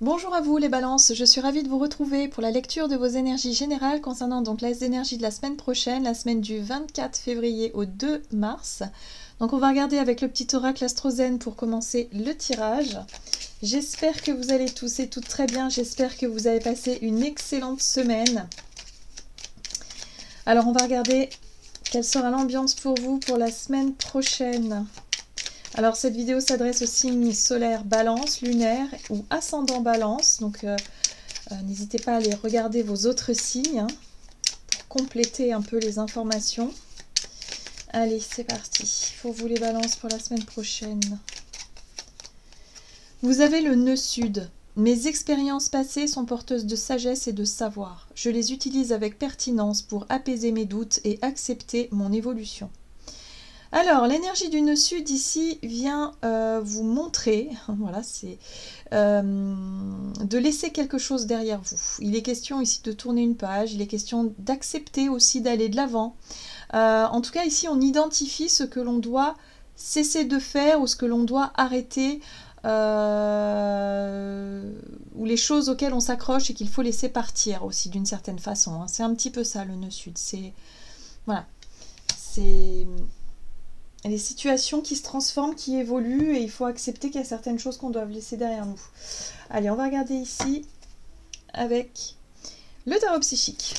Bonjour à vous les balances, je suis ravie de vous retrouver pour la lecture de vos énergies générales concernant donc les énergies de la semaine prochaine, la semaine du 24 février au 2 mars. Donc on va regarder avec le petit oracle astrozène pour commencer le tirage. J'espère que vous allez tous et toutes très bien, j'espère que vous avez passé une excellente semaine. Alors on va regarder quelle sera l'ambiance pour vous pour la semaine prochaine. Alors cette vidéo s'adresse aux signes solaires balance, lunaire ou ascendant balance. Donc n'hésitez pas à aller regarder vos autres signes pour compléter un peu les informations. Allez, c'est parti. Pour vous les balances pour la semaine prochaine. Vous avez le nœud sud. Mes expériences passées sont porteuses de sagesse et de savoir. Je les utilise avec pertinence pour apaiser mes doutes et accepter mon évolution. Alors, l'énergie du nœud sud ici vient vous montrer, voilà, c'est de laisser quelque chose derrière vous. Il est question ici de tourner une page, il est question d'accepter aussi d'aller de l'avant. En tout cas, ici, on identifie ce que l'on doit cesser de faire ou ce que l'on doit arrêter, ou les choses auxquelles on s'accroche et qu'il faut laisser partir aussi d'une certaine façon. Hein. C'est un petit peu ça, le nœud sud. C'est, voilà, c'est les situations qui se transforment, qui évoluent, et il faut accepter qu'il y a certaines choses qu'on doit laisser derrière nous. Allez, on va regarder ici avec le tarot psychique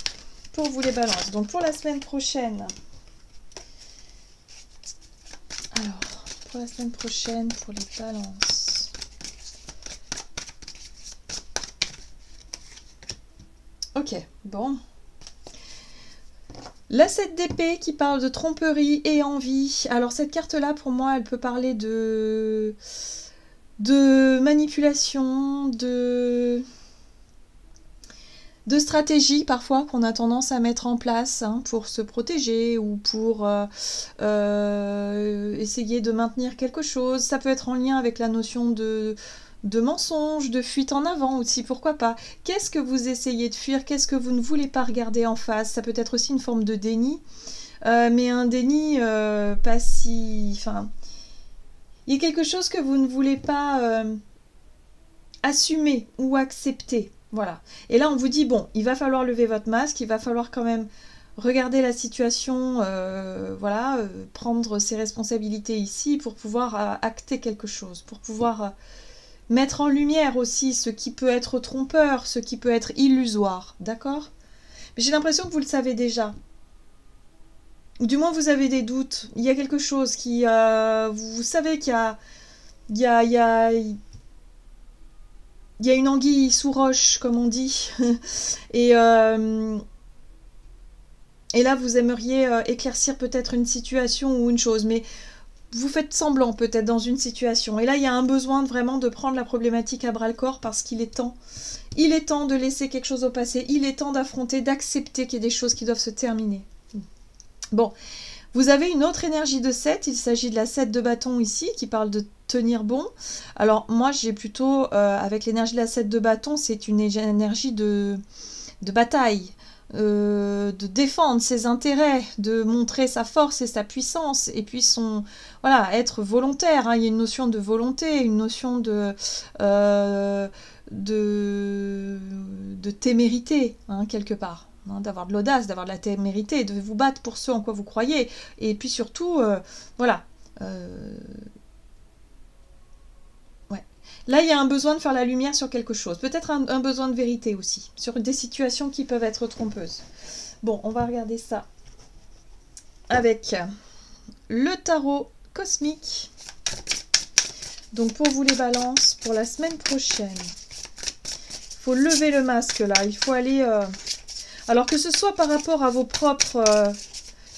pour vous les balances. Donc pour la semaine prochaine, alors pour la semaine prochaine, pour les balances, ok, bon. La 7 d'épée qui parle de tromperie et envie. Alors cette carte-là, pour moi, elle peut parler de manipulation, de stratégie parfois qu'on a tendance à mettre en place pour se protéger ou pour essayer de maintenir quelque chose. Ça peut être en lien avec la notion de mensonge, de fuite en avant aussi, pourquoi pas. Qu'est-ce que vous essayez de fuir? Qu'est-ce que vous ne voulez pas regarder en face? Ça peut être aussi une forme de déni, mais un déni pas si... Enfin, il y a quelque chose que vous ne voulez pas assumer ou accepter. Voilà. Et là, on vous dit, bon, il va falloir lever votre masque, il va falloir quand même regarder la situation, voilà, prendre ses responsabilités ici pour pouvoir acter quelque chose, pour pouvoir... mettre en lumière aussi ce qui peut être trompeur, ce qui peut être illusoire, d'accord? Mais j'ai l'impression que vous le savez déjà. Ou du moins vous avez des doutes. Il y a quelque chose qui... vous savez qu'il y a, il y a, il y a une anguille sous roche, comme on dit. et là, vous aimeriez éclaircir peut-être une situation ou une chose, mais... vous faites semblant peut-être dans une situation. Et là, il y a un besoin vraiment de prendre la problématique à bras-le-corps parce qu'il est temps. Il est temps de laisser quelque chose au passé. Il est temps d'affronter, d'accepter qu'il y a des choses qui doivent se terminer. Bon, vous avez une autre énergie de 7. Il s'agit de la 7 de bâton ici qui parle de tenir bon. Alors moi, j'ai plutôt, avec l'énergie de la 7 de bâton, c'est une énergie de bataille. De défendre ses intérêts, de montrer sa force et sa puissance, et puis voilà, être volontaire. Hein. Il y a une notion de volonté, une notion de témérité, hein, quelque part. Hein, d'avoir de l'audace, d'avoir de la témérité, de vous battre pour ce en quoi vous croyez. Et puis surtout, voilà. Là, il y a un besoin de faire la lumière sur quelque chose. Peut-être un besoin de vérité aussi, sur des situations qui peuvent être trompeuses. Bon, on va regarder ça avec le tarot cosmique. Donc, pour vous les balances, pour la semaine prochaine, il faut lever le masque là. Il faut aller... Alors que ce soit par rapport à vos propres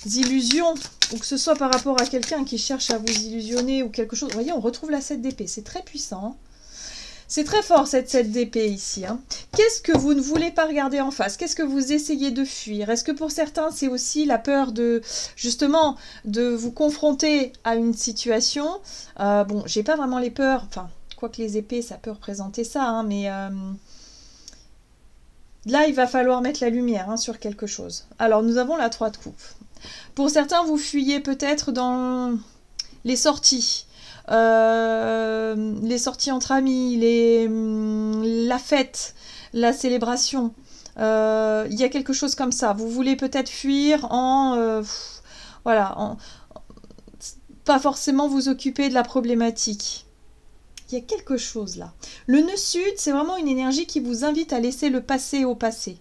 illusions, ou que ce soit par rapport à quelqu'un qui cherche à vous illusionner ou quelque chose. Vous voyez, on retrouve la 7 d'épée. C'est très puissant. C'est très fort cette 7 d'épée ici. Hein. Qu'est-ce que vous ne voulez pas regarder en face? Qu'est-ce que vous essayez de fuir? Est-ce que pour certains, c'est aussi la peur de, justement, de vous confronter à une situation? Bon, j'ai pas vraiment les peurs, enfin, quoique les épées, ça peut représenter ça, hein, mais là, il va falloir mettre la lumière sur quelque chose. Alors, nous avons la 3 de coupe. Pour certains, vous fuyez peut-être dans les sorties. Les sorties entre amis, la fête, la célébration. Il y a quelque chose comme ça. Vous voulez peut-être fuir voilà, pas forcément vous occuper de la problématique. Il y a quelque chose là. Le nœud sud, c'est vraiment une énergie qui vous invite à laisser le passé au passé.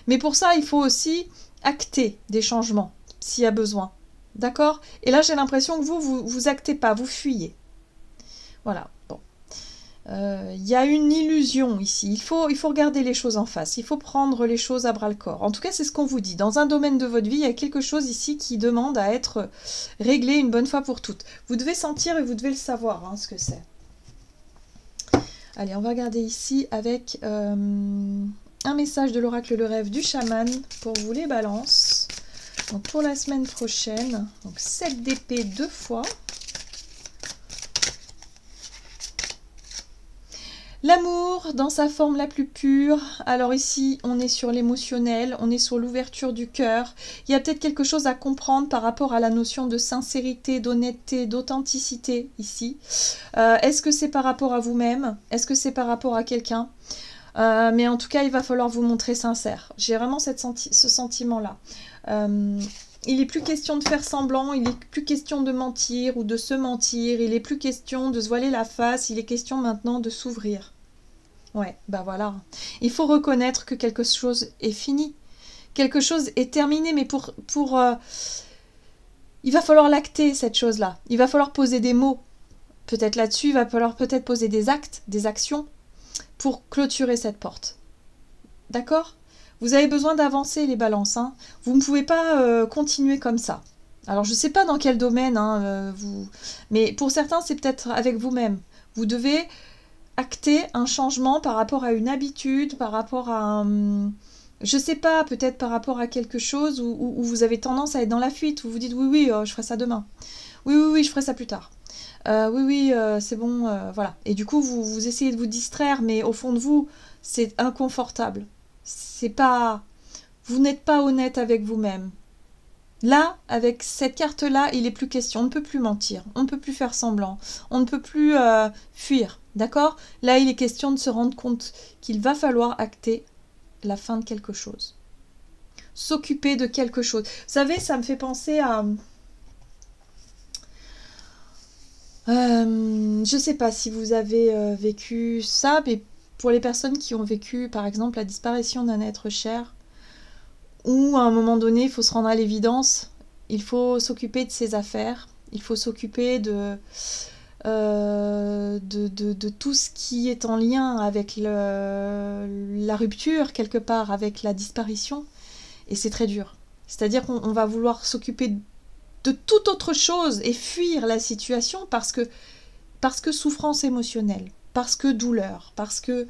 Mais pour ça, il faut aussi acter des changements, s'il y a besoin. D'accord? Et là, j'ai l'impression que vous actez pas, vous fuyez. Voilà, bon. Il y a une illusion ici. Il faut regarder les choses en face. Il faut prendre les choses à bras-le-corps. En tout cas, c'est ce qu'on vous dit. Dans un domaine de votre vie, il y a quelque chose ici qui demande à être réglé une bonne fois pour toutes. Vous devez sentir et vous devez le savoir, hein, ce que c'est. Allez, on va regarder ici avec un message de l'oracle Le Rêve du chaman pour vous les balances. Donc pour la semaine prochaine, donc 7 d'épée 2 fois. L'amour dans sa forme la plus pure. Alors ici, on est sur l'émotionnel, on est sur l'ouverture du cœur. Il y a peut-être quelque chose à comprendre par rapport à la notion de sincérité, d'honnêteté, d'authenticité ici. Est-ce que c'est par rapport à vous-même? Est-ce que c'est par rapport à quelqu'un? Mais en tout cas, il va falloir vous montrer sincère. J'ai vraiment ce sentiment-là. Il n'est plus question de faire semblant, il n'est plus question de mentir ou de se mentir, il n'est plus question de se voiler la face, il est question maintenant de s'ouvrir. Ouais, bah voilà. Il faut reconnaître que quelque chose est fini, quelque chose est terminé, mais il va falloir l'acter, cette chose-là. Il va falloir poser des mots, peut-être là-dessus, il va falloir peut-être poser des actes, des actions, pour clôturer cette porte. D'accord ? Vous avez besoin d'avancer les balances. Hein. Vous ne pouvez pas continuer comme ça. Alors, je ne sais pas dans quel domaine, hein, mais pour certains, c'est peut-être avec vous-même. Vous devez acter un changement par rapport à une habitude, par rapport à je ne sais pas, peut-être par rapport à quelque chose où vous avez tendance à être dans la fuite, où vous dites oui, je ferai ça demain. Oui, je ferai ça plus tard. Oui, c'est bon, voilà. Et du coup, vous essayez de vous distraire, mais au fond de vous, c'est inconfortable. C'est pas... Vous n'êtes pas honnête avec vous-même. Là, avec cette carte-là, il n'est plus question. On ne peut plus mentir. On ne peut plus faire semblant. On ne peut plus fuir. D'accord? Là, il est question de se rendre compte qu'il va falloir acter la fin de quelque chose. S'occuper de quelque chose. Vous savez, ça me fait penser à... je ne sais pas si vous avez vécu ça, mais... Pour les personnes qui ont vécu, par exemple, la disparition d'un être cher, où à un moment donné, il faut se rendre à l'évidence, il faut s'occuper de ses affaires, il faut s'occuper de tout ce qui est en lien avec la rupture, quelque part, avec la disparition, et c'est très dur. C'est-à-dire qu'on va vouloir s'occuper de toute autre chose et fuir la situation parce que souffrance émotionnelle. Parce que douleur, parce que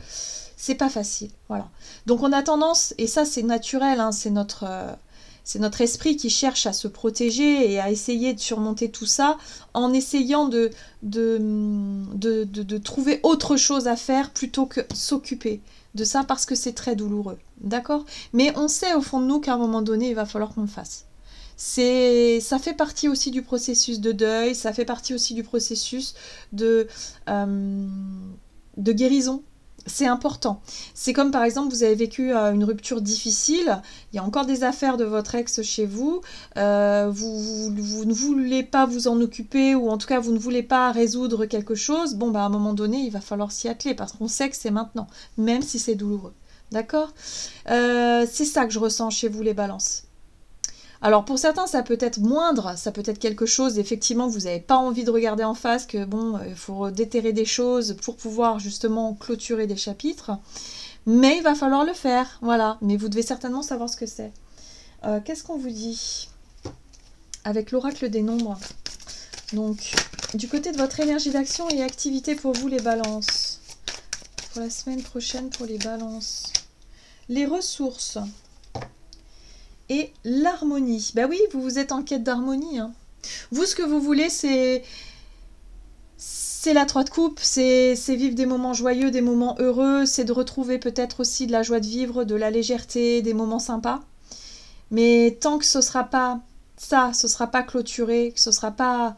c'est pas facile, voilà. Donc on a tendance, et ça c'est naturel, hein, c'est notre esprit qui cherche à se protéger et à essayer de surmonter tout ça en essayant de trouver autre chose à faire plutôt que s'occuper de ça parce que c'est très douloureux, d'accord? Mais on sait au fond de nous qu'à un moment donné, il va falloir qu'on le fasse. Ça fait partie aussi du processus de deuil, ça fait partie aussi du processus de guérison. C'est important. C'est comme par exemple, vous avez vécu une rupture difficile, il y a encore des affaires de votre ex chez vous, vous ne voulez pas vous en occuper, ou en tout cas vous ne voulez pas résoudre quelque chose, bon bah à un moment donné, il va falloir s'y atteler, parce qu'on sait que c'est maintenant, même si c'est douloureux. D'accord? C'est ça que je ressens chez vous les balances. Alors pour certains ça peut être moindre, ça peut être quelque chose effectivement vous n'avez pas envie de regarder en face, que bon, il faut déterrer des choses pour pouvoir justement clôturer des chapitres, mais il va falloir le faire, voilà, mais vous devez certainement savoir ce que c'est. Qu'est-ce qu'on vous dit avec l'oracle des nombres? Donc du côté de votre énergie d'action et activité pour vous les balances, pour la semaine prochaine pour les balances, les ressources et l'harmonie. Bah oui, vous êtes en quête d'harmonie. Hein. Vous, ce que vous voulez, c'est la 3 de coupe, c'est vivre des moments joyeux, des moments heureux, c'est de retrouver peut-être aussi de la joie de vivre, de la légèreté, des moments sympas. Mais tant que ce sera pas ça, ce sera pas clôturé, que ce sera pas...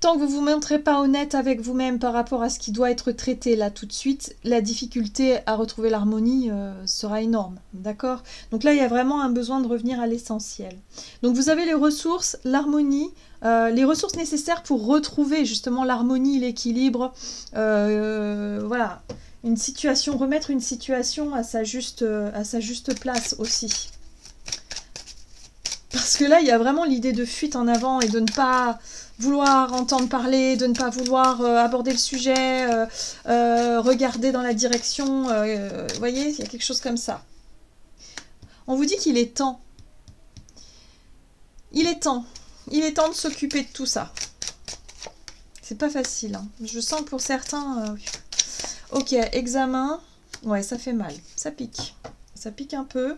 tant que vous ne vous montrez pas honnête avec vous-même par rapport à ce qui doit être traité là tout de suite, la difficulté à retrouver l'harmonie sera énorme, d'accord? Donc là, il y a vraiment un besoin de revenir à l'essentiel. Donc vous avez les ressources, l'harmonie, les ressources nécessaires pour retrouver justement l'harmonie, l'équilibre, voilà, une situation, remettre une situation à sa juste place aussi. Parce que là, il y a vraiment l'idée de fuite en avant et de ne pas vouloir entendre parler, de ne pas vouloir aborder le sujet, regarder dans la direction. Vous voyez, il y a quelque chose comme ça. On vous dit qu'il est temps. Il est temps. Il est temps de s'occuper de tout ça. C'est pas facile, hein. Je sens que pour certains... Ok, examen. Ouais, ça fait mal. Ça pique. Ça pique un peu.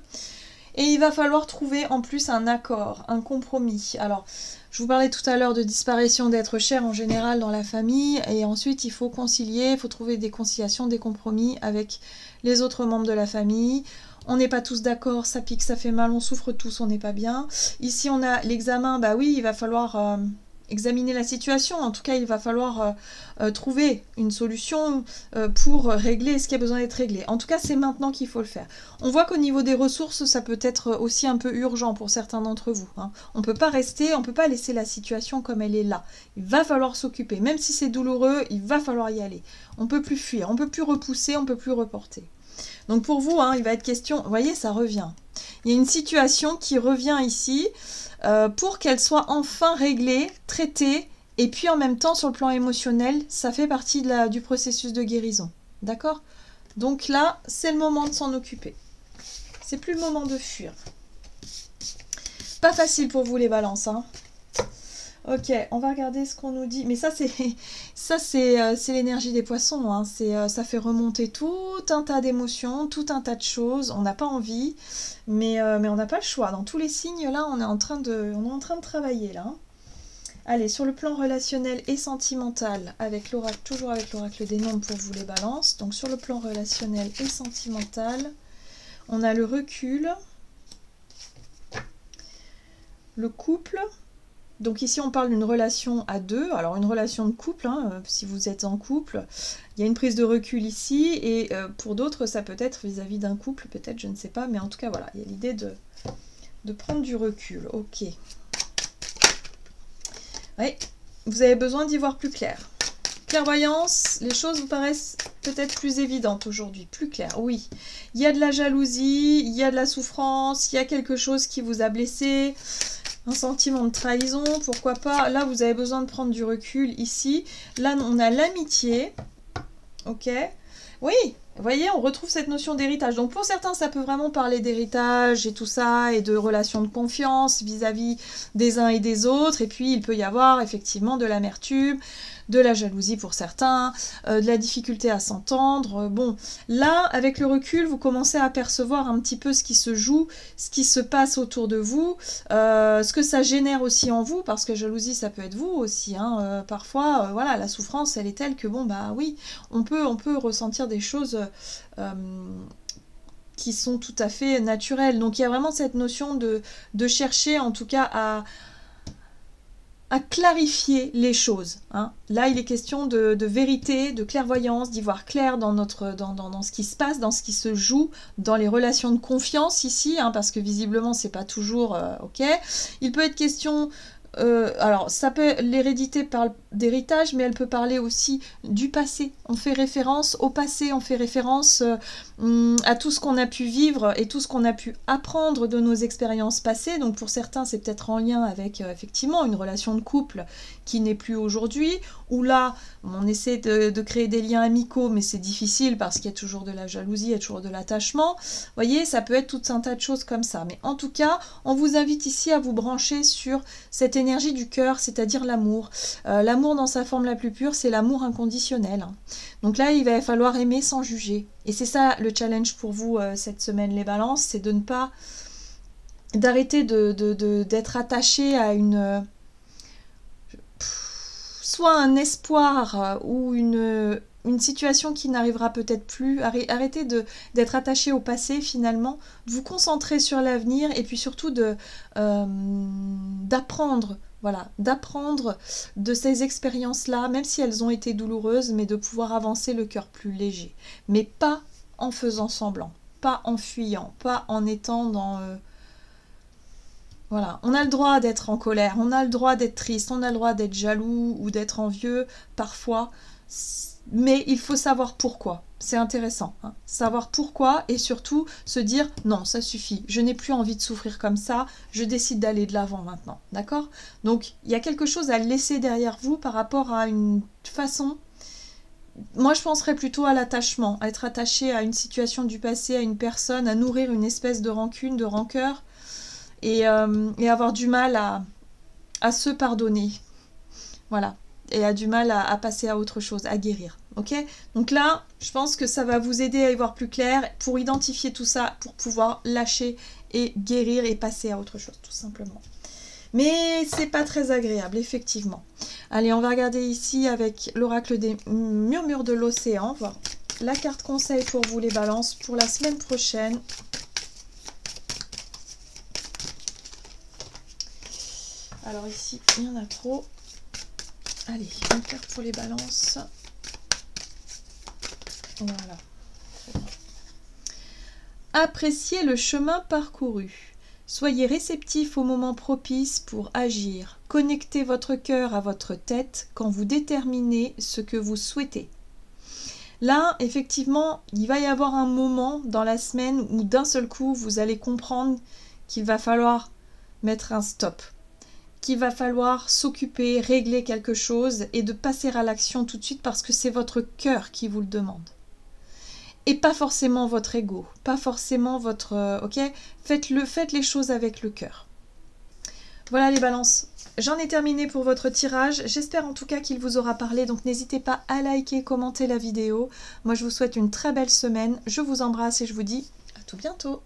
Et il va falloir trouver en plus un accord, un compromis. Alors, je vous parlais tout à l'heure de disparition d'êtres chers en général dans la famille. Et ensuite, il faut concilier, il faut trouver des conciliations, des compromis avec les autres membres de la famille. On n'est pas tous d'accord, ça pique, ça fait mal, on souffre tous, on n'est pas bien. Ici, on a l'examen, bah oui, il va falloir... examiner la situation, en tout cas il va falloir trouver une solution pour régler ce qui a besoin d'être réglé. En tout cas c'est maintenant qu'il faut le faire. On voit qu'au niveau des ressources ça peut être aussi un peu urgent pour certains d'entre vous, hein. On ne peut pas rester, on ne peut pas laisser la situation comme elle est là. Il va falloir s'occuper, même si c'est douloureux, il va falloir y aller. On ne peut plus fuir, on ne peut plus repousser, on ne peut plus reporter. Donc pour vous, hein, il va être question, vous voyez ça revient. Il y a une situation qui revient ici, pour qu'elle soit enfin réglée, traitée, et puis en même temps sur le plan émotionnel, ça fait partie du processus de guérison. D'accord? Donc là, c'est le moment de s'en occuper. C'est plus le moment de fuir. Pas facile pour vous les balances, hein. Ok, on va regarder ce qu'on nous dit. Mais ça, c'est l'énergie des poissons, hein. Ça fait remonter tout un tas d'émotions, tout un tas de choses. On n'a pas envie, mais on n'a pas le choix. Dans tous les signes, là, on est en train de travailler, là. Allez, sur le plan relationnel et sentimental, avec l'oracle, toujours avec l'oracle des nombres pour vous les balances. Donc sur le plan relationnel et sentimental, on a le recul, le couple. Donc ici on parle d'une relation à deux, alors une relation de couple, hein, si vous êtes en couple, il y a une prise de recul ici, et pour d'autres ça peut être vis-à-vis d'un couple, peut-être, je ne sais pas, mais en tout cas voilà, il y a l'idée de prendre du recul, ok. Oui, vous avez besoin d'y voir plus clair. Clairvoyance, les choses vous paraissent peut-être plus évidentes aujourd'hui, plus claires, oui. Il y a de la jalousie, il y a de la souffrance, il y a quelque chose qui vous a blessé, un sentiment de trahison, pourquoi pas. Là, vous avez besoin de prendre du recul ici. Là, on a l'amitié. Ok. Oui, vous voyez, on retrouve cette notion d'héritage. Donc, pour certains, ça peut vraiment parler d'héritage et tout ça, et de relations de confiance vis-à-vis des uns et des autres. Et puis, il peut y avoir effectivement de l'amertume, de la jalousie pour certains, de la difficulté à s'entendre. Bon, là, avec le recul, vous commencez à percevoir un petit peu ce qui se joue, ce qui se passe autour de vous, ce que ça génère aussi en vous, parce que jalousie, ça peut être vous aussi, hein. Parfois, voilà, la souffrance, elle est telle que, bon, bah oui, on peut ressentir des choses qui sont tout à fait naturelles. Donc, il y a vraiment cette notion de chercher, en tout cas, à clarifier les choses, hein. Là, il est question de vérité, de clairvoyance, d'y voir clair dans ce qui se passe, dans ce qui se joue, dans les relations de confiance ici, hein, parce que visiblement, c'est pas toujours ok. Il peut être question... alors, ça peut, l'hérédité parle d'héritage, mais elle peut parler aussi du passé. On fait référence au passé, on fait référence à tout ce qu'on a pu vivre et tout ce qu'on a pu apprendre de nos expériences passées. Donc pour certains, c'est peut-être en lien avec effectivement une relation de couple qui n'est plus aujourd'hui, où là, on essaie de créer des liens amicaux, mais c'est difficile parce qu'il y a toujours de la jalousie, il y a toujours de l'attachement. Vous voyez, ça peut être tout un tas de choses comme ça. Mais en tout cas, on vous invite ici à vous brancher sur cette énergie du cœur, c'est-à-dire l'amour. L'amour dans sa forme la plus pure, c'est l'amour inconditionnel, hein. Donc là, il va falloir aimer sans juger. Et c'est ça le challenge pour vous cette semaine, les balances, c'est de ne pas... d'arrêter d'être attaché à soit un espoir ou une une situation qui n'arrivera peut-être plus. Arrêtez d'être attaché au passé finalement, de vous concentrer sur l'avenir et puis surtout d'apprendre. Voilà, d'apprendre de ces expériences-là, même si elles ont été douloureuses, mais de pouvoir avancer le cœur plus léger. Mais pas en faisant semblant, pas en fuyant, pas en étant dans... Voilà, on a le droit d'être en colère, on a le droit d'être triste, on a le droit d'être jaloux ou d'être envieux parfois, mais il faut savoir pourquoi. C'est intéressant, hein. Savoir pourquoi et surtout se dire non, ça suffit, je n'ai plus envie de souffrir comme ça, je décide d'aller de l'avant maintenant, d'accord? Donc il y a quelque chose à laisser derrière vous par rapport à une façon. Moi je penserais plutôt à l'attachement, à être attaché à une situation du passé, à une personne, à nourrir une espèce de rancune, de rancœur et avoir du mal à se pardonner. Voilà. Et a du mal à passer à autre chose, à guérir. Ok? Donc là, je pense que ça va vous aider à y voir plus clair pour identifier tout ça, pour pouvoir lâcher et guérir et passer à autre chose, tout simplement. Mais c'est pas très agréable, effectivement. Allez, on va regarder ici avec l'oracle des murmures de l'océan, voir la carte conseil pour vous les balances pour la semaine prochaine. Alors ici, il y en a trop. Allez, une carte pour les balances. Voilà. Très bien. Appréciez le chemin parcouru. Soyez réceptif au moment propice pour agir. Connectez votre cœur à votre tête quand vous déterminez ce que vous souhaitez. Là, effectivement, il va y avoir un moment dans la semaine où d'un seul coup, vous allez comprendre qu'il va falloir mettre un stop. Qu'il va falloir s'occuper, régler quelque chose et de passer à l'action tout de suite parce que c'est votre cœur qui vous le demande. Et pas forcément votre ego, pas forcément votre... ok, faites les choses avec le cœur. Voilà les balances. J'en ai terminé pour votre tirage. J'espère en tout cas qu'il vous aura parlé. Donc n'hésitez pas à liker, commenter la vidéo. Moi je vous souhaite une très belle semaine. Je vous embrasse et je vous dis à tout bientôt.